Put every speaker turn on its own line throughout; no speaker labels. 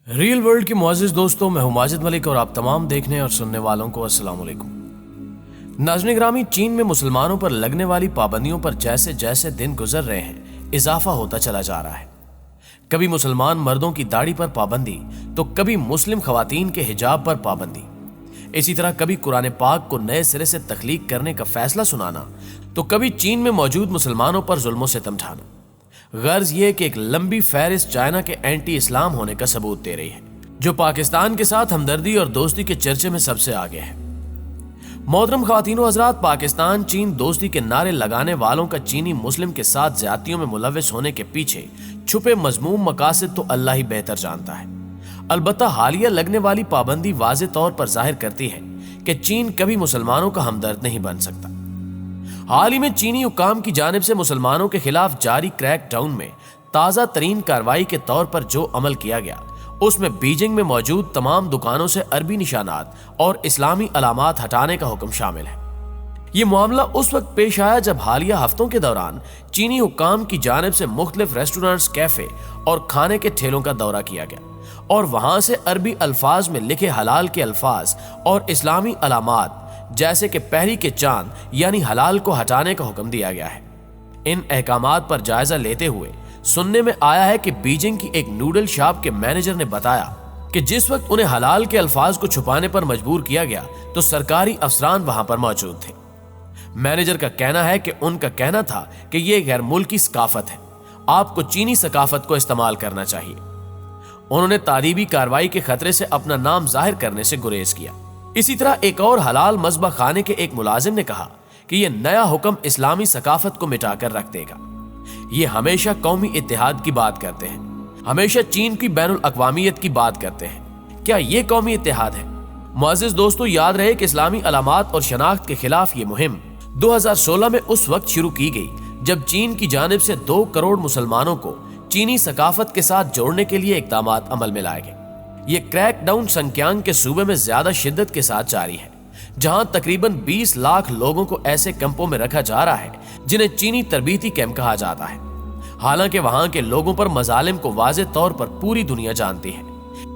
Rail world کے معزز دوستوں، میں ہوں ماجد ملک اور آپ تمام دیکھنے اور سننے والوں کو السلام علیکم۔ ناظرین گرامی، چین میں مسلمانوں پر لگنے والی پابندیوں پر جیسے جیسے دن گزر رہے ہیں اضافہ ہوتا چلا جا رہا ہے۔ کبھی مسلمان مردوں کی داڑھی پر پابندی تو کبھی مسلم خواتین کے حجاب پر پابندی، اسی طرح کبھی قرآن پاک کو نئے سرے سے تخلیق کرنے کا فیصلہ سنانا تو کبھی چین میں موجود مسلمانوں پر ظلم و ستم ڈھانا۔ غرض یہ کہ ایک لمبی فہرست چائنا کے اینٹی اسلام ہونے کا ثبوت دے رہی ہے، جو پاکستان کے ساتھ ہمدردی اور دوستی کے چرچے میں سب سے آگے ہے۔ محترم خواتین و حضرات، پاکستان چین دوستی کے نعرے لگانے والوں کا چینی مسلم کے ساتھ زیادتیوں میں ملوث ہونے کے پیچھے چھپے مذموم مقاصد تو اللہ ہی بہتر جانتا ہے۔ البتہ حالیہ لگنے والی پابندی واضح طور پر ظاہر کرتی ہے کہ چین کبھی مسلمانوں کا ہمدرد نہیں بن سکتا۔ حال ہی میں چینی حکام کی جانب سے مسلمانوں کے خلاف جاری کریک ڈاؤن میں تازہ ترین کارروائی کے طور پر جو عمل کیا گیا، اس میں بیجنگ میں موجود تمام دکانوں سے عربی نشانات اور اسلامی علامات ہٹانے کا حکم شامل ہے۔ یہ معاملہ اس وقت پیش آیا جب حالیہ ہفتوں کے دوران چینی حکام کی جانب سے مختلف ریسٹورانٹس، کیفے اور کھانے کے ٹھیلوں کا دورہ کیا گیا اور وہاں سے عربی الفاظ میں لکھے حلال کے الفاظ اور اسلامی علامات جیسے کہ پہری کے چاند یعنی حلال کو ہٹانے کا حکم دیا گیا ہے۔ ان احکامات پر جائزہ لیتے ہوئے سننے میں آیا ہے کہ بیجنگ کی ایک نوڈل شاپ کے مینیجر نے بتایا کہ جس وقت انہیں حلال کے الفاظ کو چھپانے پر مجبور کیا گیا تو سرکاری افسران وہاں پر موجود تھے۔ مینیجر کا کہنا ہے کہ ان کا کہنا تھا کہ یہ غیر ملکی ثقافت ہے، آپ کو چینی ثقافت کو استعمال کرنا چاہیے۔ انہوں نے تعریبی کارروائی کے خطرے سے اپنا نام ظاہر کرنے سے گریز کیا۔ اسی طرح ایک اور حلال مذبح خانے کے ایک ملازم نے کہا کہ یہ نیا حکم اسلامی ثقافت کو مٹا کر رکھ دے گا۔ یہ ہمیشہ قومی اتحاد کی بات کرتے ہیں، ہمیشہ چین کی بین الاقوامیت کی بات کرتے ہیں، کیا یہ قومی اتحاد ہے؟ معزز دوستو، یاد رہے کہ اسلامی علامات اور شناخت کے خلاف یہ مہم 2016 میں اس وقت شروع کی گئی جب چین کی جانب سے 2 کروڑ مسلمانوں کو چینی ثقافت کے ساتھ جوڑنے کے لیے اقدامات عمل میں لائے گئے۔ یہ کریک ڈاؤن سنکیانگ کے صوبے میں زیادہ شدت کے ساتھ جاری ہے، جہاں تقریباً 20 لاکھ لوگوں کو ایسے کیمپوں میں رکھا جا رہا ہے جنہیں چینی تربیتی کیمپ کہا جاتا ہے۔ حالانکہ وہاں کے لوگوں پر مظالم کو واضح طور پر پوری دنیا جانتی ہے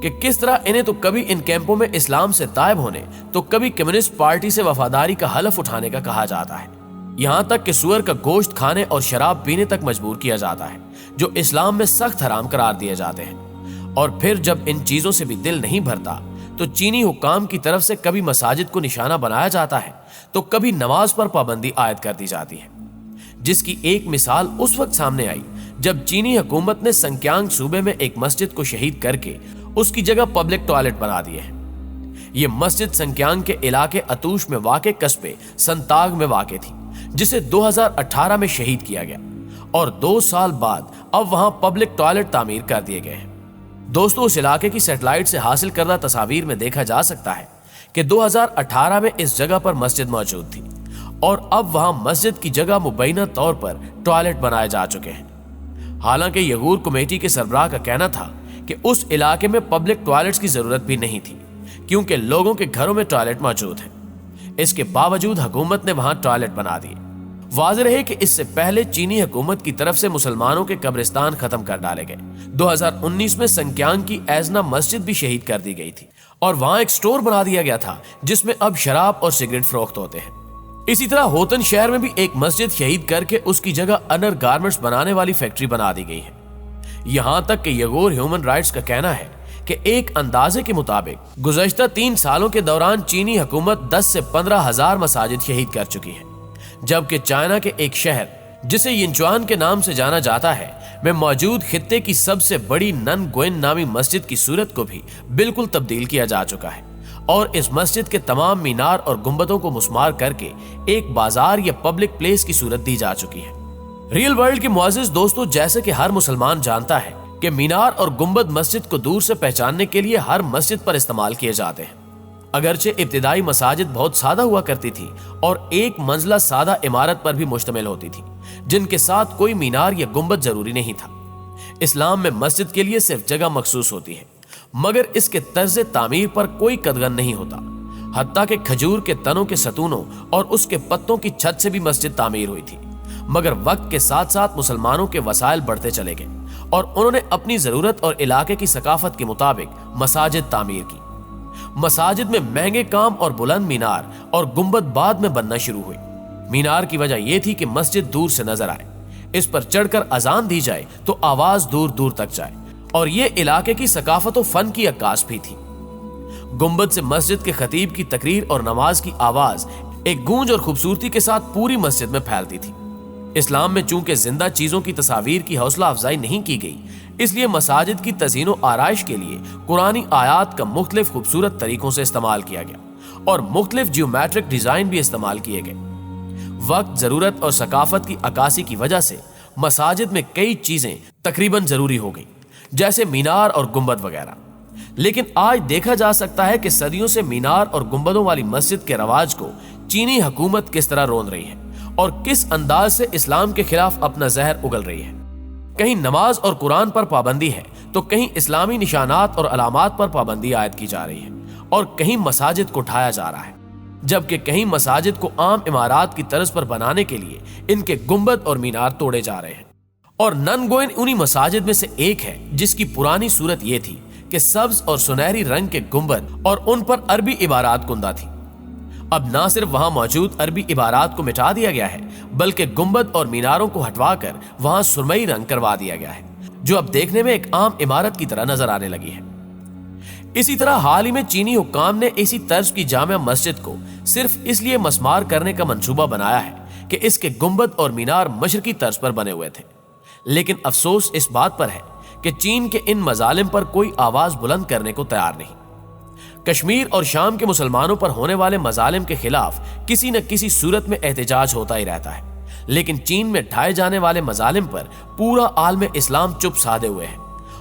کہ کس طرح انہیں تو کبھی ان کیمپوں میں اسلام سے تائب ہونے تو کبھی کمیونسٹ پارٹی سے وفاداری کا حلف اٹھانے کا کہا جاتا ہے، یہاں تک کہ سور کا گوشت کھانے اور شراب پینے تک مجبور کیا جاتا ہے، جو اسلام میں سخت حرام قرار دیے جاتے ہیں۔ اور پھر جب ان چیزوں سے بھی دل نہیں بھرتا تو چینی حکام کی طرف سے کبھی مساجد کو نشانہ بنایا جاتا ہے تو کبھی نماز پر پابندی عائد کر دی جاتی ہے، جس کی ایک مثال اس وقت سامنے آئی جب چینی حکومت نے سنکیانگ صوبے میں ایک مسجد کو شہید کر کے اس کی جگہ پبلک ٹوائلٹ بنا دیے ہیں۔ یہ مسجد سنکیانگ کے علاقے اتوش میں واقع قصبے سنتاگ میں واقع تھی، جسے 2018 میں شہید کیا گیا اور 2 سال بعد اب وہاں پبلک ٹوائلٹ تعمیر کر دیے گئے ہیں۔ دوستو، اس علاقے کی سیٹلائٹ سے حاصل کردہ تصاویر میں دیکھا جا سکتا ہے کہ 2018 میں اس جگہ پر مسجد موجود تھی اور اب وہاں مسجد کی جگہ مبینہ طور پر ٹوائلٹ بنائے جا چکے ہیں۔ حالانکہ یغور کمیٹی کے سربراہ کا کہنا تھا کہ اس علاقے میں پبلک ٹوائلٹس کی ضرورت بھی نہیں تھی کیونکہ لوگوں کے گھروں میں ٹوائلٹ موجود ہیں، اس کے باوجود حکومت نے وہاں ٹوائلٹ بنا دیے۔ واضح رہے کہ اس سے پہلے چینی حکومت کی طرف سے مسلمانوں کے قبرستان ختم کر ڈالے گئے۔ 2019 میں سنکیانگ کی ایزنا مسجد بھی شہید کر دی گئی تھی اور وہاں ایک سٹور بنا دیا گیا تھا جس میں اب شراب اور سگریٹ فروخت ہوتے ہیں۔ اسی طرح ہوتن شہر میں بھی ایک مسجد شہید کر کے اس کی جگہ انر گارمنٹس بنانے والی فیکٹری بنا دی گئی ہے۔ یہاں تک کہ یغور ہیومن رائٹس کا کہنا ہے کہ ایک اندازے کے مطابق گزشتہ 3 سالوں کے دوران چینی حکومت 10 سے 15 ہزار مساجد شہید کر چکی ہے، جبکہ چائنا کے ایک شہر جسے ینچوان کے نام سے جانا جاتا ہے میں موجود خطے کی سب سے بڑی نن گوئن نامی مسجد کی صورت کو بھی بالکل تبدیل کیا جا چکا ہے اور اس مسجد کے تمام مینار اور گنبدوں کو مسمار کر کے ایک بازار یا پبلک پلیس کی صورت دی جا چکی ہے۔ ریل ورلڈ کے معزز دوستو، جیسے کہ ہر مسلمان جانتا ہے کہ مینار اور گنبد مسجد کو دور سے پہچاننے کے لیے ہر مسجد پر استعمال کیے جاتے ہیں۔ اگرچہ ابتدائی مساجد بہت سادہ ہوا کرتی تھی اور ایک منزلہ سادہ عمارت پر بھی مشتمل ہوتی تھی جن کے ساتھ کوئی مینار یا گنبد ضروری نہیں تھا۔ اسلام میں مسجد کے لیے صرف جگہ مخصوص ہوتی ہے مگر اس کے طرز تعمیر پر کوئی قدغن نہیں ہوتا، حتیٰ کہ کھجور کے تنوں کے ستونوں اور اس کے پتوں کی چھت سے بھی مسجد تعمیر ہوئی تھی، مگر وقت کے ساتھ ساتھ مسلمانوں کے وسائل بڑھتے چلے گئے اور انہوں نے اپنی ضرورت اور علاقے کی ثقافت کے مطابق مساجد تعمیر کی۔ مساجد میں مہنگے کام اور بلند مینار اور گنبد بعد میں بننا شروع ہوئی۔ مینار کی وجہ یہ تھی کہ مسجد دور سے نظر آئے، اس پر چڑھ کر اذان دی جائے تو آواز دور دور تک جائے، اور یہ علاقے کی ثقافت و فن کی عکاس بھی تھی۔ گنبد سے مسجد کے خطیب کی تقریر اور نماز کی آواز ایک گونج اور خوبصورتی کے ساتھ پوری مسجد میں پھیلتی تھی۔ اسلام میں چونکہ زندہ چیزوں کی تصاویر کی حوصلہ افزائی نہیں کی گئی، اس لیے مساجد کی تزئین و آرائش کے لیے قرآنی آیات کا مختلف خوبصورت طریقوں سے استعمال کیا گیا اور مختلف جیومیٹرک ڈیزائن بھی استعمال کیے گئے۔ وقت، ضرورت اور ثقافت کی عکاسی کی وجہ سے مساجد میں کئی چیزیں تقریباً ضروری ہو گئیں، جیسے مینار اور گنبد وغیرہ۔ لیکن آج دیکھا جا سکتا ہے کہ صدیوں سے مینار اور گنبدوں والی مسجد کے رواج کو چینی حکومت کس طرح رون رہی ہے اور کس انداز سے اسلام کے خلاف اپنا زہر اگل رہی ہے۔ کہیں نماز اور قرآن پر پابندی ہے تو کہیں اسلامی نشانات اور علامات پر پابندی عائد کی جا رہی ہے، اور کہیں مساجد کو ڈھایا جا رہا ہے، جبکہ کہیں مساجد کو عام عمارات کی طرز پر بنانے کے لیے ان کے گنبد اور مینار توڑے جا رہے ہیں۔ اور نن گوئن انہی مساجد میں سے ایک ہے جس کی پرانی صورت یہ تھی کہ سبز اور سنہری رنگ کے گنبد اور ان پر عربی عبارات کندہ تھی۔ اب نہ صرف وہاں موجود عربی عبارات کو مٹا دیا گیا ہے، بلکہ گنبد اور میناروں کو ہٹوا کر وہاں سرمئی رنگ کروا دیا گیا ہے، جو اب دیکھنے میں ایک عام عمارت کی طرح نظر آنے لگی ہے۔ اسی طرح حال ہی میں چینی حکام نے اسی طرز کی جامع مسجد کو صرف اس لیے مسمار کرنے کا منصوبہ بنایا ہے کہ اس کے گنبد اور مینار مشرقی طرز پر بنے ہوئے تھے، لیکن افسوس اس بات پر ہے کہ چین کے ان مظالم پر کوئی آواز بلند کرنے کو تیار نہیں۔ کشمیر اور شام کے مسلمانوں پر ہونے والے مظالم کے خلاف کسی نہ کسی صورت میں احتجاج ہوتا ہی رہتا ہے، لیکن چین میں ڈھائے جانے والے مظالم پر پورا عالم اسلام چپ سادے ہوئے ہیں،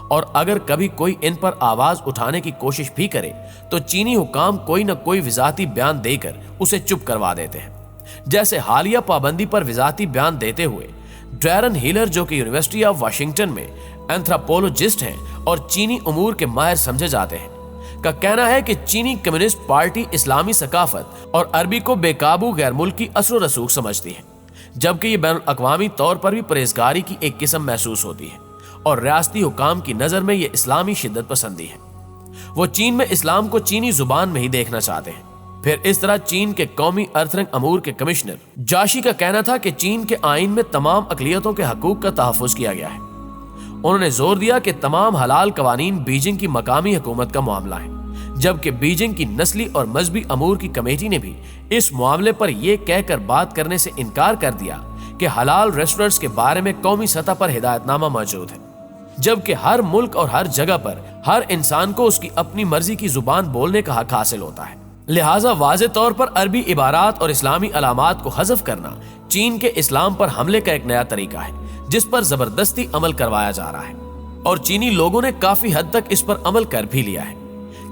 اور اگر کبھی کوئی ان پر آواز اٹھانے کی کوشش بھی کرے تو چینی حکام کوئی نہ کوئی وضاحتی بیان دے کر اسے چپ کروا دیتے ہیں، جیسے حالیہ پابندی پر وضاحتی بیان دیتے ہوئے ڈیرن ہیلر، جو کہ یونیورسٹی آف واشنگٹن میں اینتھروپولوجسٹ ہیں اور چینی امور کے ماہر سمجھے جاتے ہیں، کا کہنا ہے کہ چینی کمیونسٹ پارٹی اسلامی ثقافت اور عربی کو بے قابو غیر ملکی اثر و رسوخ سمجھتی ہے، جبکہ یہ بین الاقوامی طور پر بھی پرہیزگاری کی ایک قسم محسوس ہوتی ہے، اور ریاستی حکام کی نظر میں یہ اسلامی شدت پسندی ہے۔ وہ چین میں اسلام کو چینی زبان میں ہی دیکھنا چاہتے ہیں۔ پھر اس طرح چین کے قومی ارتھنگ امور کے کمشنر جاشی کا کہنا تھا کہ چین کے آئین میں تمام اقلیتوں کے حقوق کا تحفظ کیا گیا ہے۔ انہوں نے زور دیا کہ تمام حلال قوانین بیجنگ کی مقامی حکومت کا معاملہ ہے، جبکہ بیجنگ کی نسلی اور مذہبی امور کی کمیٹی نے بھی اس معاملے پر یہ کہہ کر بات کرنے سے انکار کر دیا کہ حلال ریسٹورنٹس کے بارے میں قومی سطح پر ہدایت نامہ موجود ہے، جبکہ ہر ملک اور ہر جگہ پر ہر انسان کو اس کی اپنی مرضی کی زبان بولنے کا حق حاصل ہوتا ہے۔ لہٰذا واضح طور پر عربی عبارات اور اسلامی علامات کو حذف کرنا چین کے اسلام پر حملے کا ایک نیا طریقہ ہے، جس پر زبردستی عمل کروایا جا رہا ہے، اور چینی لوگوں نے کافی حد تک اس پر عمل کر بھی لیا ہے،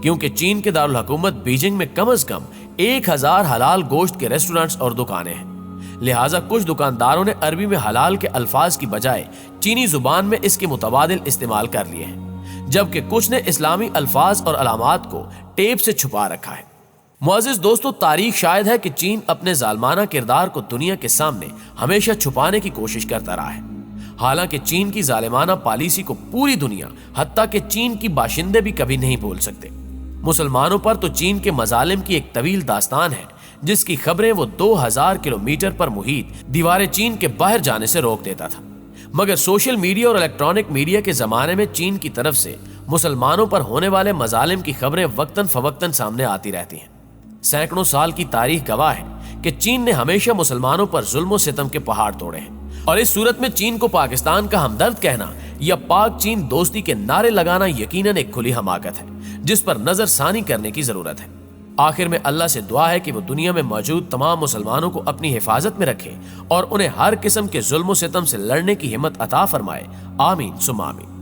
کیونکہ چین کے دارالحکومت بیجنگ میں کم از کم 1000 حلال گوشت کے ریسٹورنٹس اور دکانیں ہیں۔ لہٰذا کچھ دکانداروں نے عربی میں حلال کے الفاظ کی بجائے چینی زبان میں اس کے متبادل استعمال کر لیے ہیں، جبکہ کچھ نے اسلامی الفاظ اور علامات کو ٹیپ سے چھپا رکھا ہے۔ معزز دوستو، تاریخ شاہد ہے کہ چین اپنے ظالمانہ کردار کو دنیا کے سامنے ہمیشہ چھپانے کی کوشش کرتا رہا ہے، حالانکہ چین کی ظالمانہ پالیسی کو پوری دنیا حتیٰ کہ چین کی باشندے بھی کبھی نہیں بھول سکتے۔ مسلمانوں پر تو چین کے مظالم کی ایک طویل داستان ہے، جس کی خبریں وہ 2000 کلومیٹر پر محیط دیوار چین کے باہر جانے سے روک دیتا تھا، مگر سوشل میڈیا اور الیکٹرانک میڈیا کے زمانے میں چین کی طرف سے مسلمانوں پر ہونے والے مظالم کی خبریں وقتاً فوقتاً سامنے آتی رہتی ہیں۔ سینکڑوں سال کی تاریخ گواہ ہے کہ چین نے ہمیشہ مسلمانوں پر ظلم و ستم کے پہاڑ توڑے ہیں، اور اس صورت میں چین کو پاکستان کا ہمدرد کہنا یا پاک چین دوستی کے نعرے لگانا یقیناً ایک کھلی حماقت ہے، جس پر نظر ثانی کرنے کی ضرورت ہے۔ آخر میں اللہ سے دعا ہے کہ وہ دنیا میں موجود تمام مسلمانوں کو اپنی حفاظت میں رکھے اور انہیں ہر قسم کے ظلم و ستم سے لڑنے کی ہمت عطا فرمائے۔ آمین ثم آمین۔